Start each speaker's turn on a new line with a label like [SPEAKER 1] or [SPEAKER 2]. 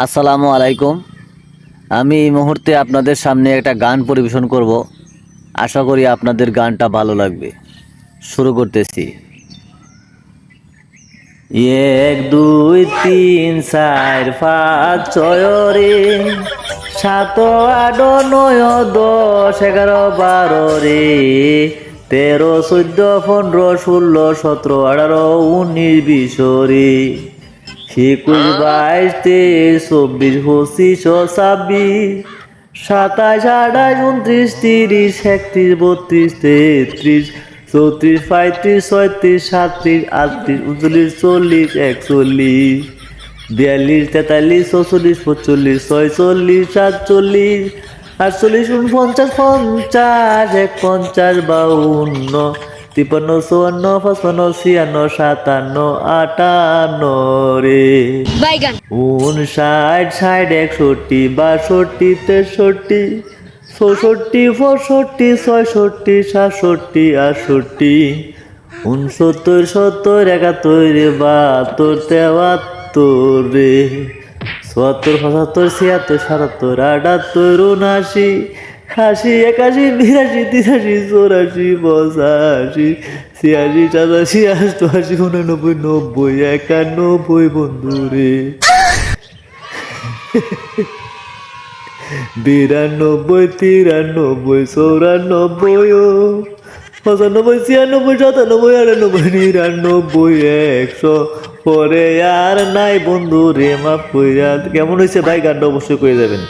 [SPEAKER 1] আসসালামু আলাইকুম। আমি এই মুহূর্তে আপনাদের সামনে একটা গান পরিবেশন করব। আশা করি আপনাদের গানটা ভালো লাগবে। শুরু করতেছি। এক দুই তিন চার পাঁচ ছয় রে, সাত আট নয় দশ এগারো বারো রে, 13 14 15 16 17 18 19 20 রে, 21 22 23 24 25 26 27 28 29 30 31 32 33 34 35 36 37 38 39 40 41 42 43 44 45 46 47 48 49 50 51 52 53 54 55 56 57 58 রে,
[SPEAKER 2] বাইগান
[SPEAKER 1] 59 60 61 62 63 64 65 66 67 68 69 70 71 72 73 রে, 74 75 76 77 78 79 80 81 82 83 84 85 86 87 88 89 90 91 বন্ধু রে, 92 93 94 95 96 97 98 99 100 পরে আর নাই বন্ধু রে, মাফ কইরা। কেমন হয়েছে ভাই গানটা অবশ্যই করে যাবেন।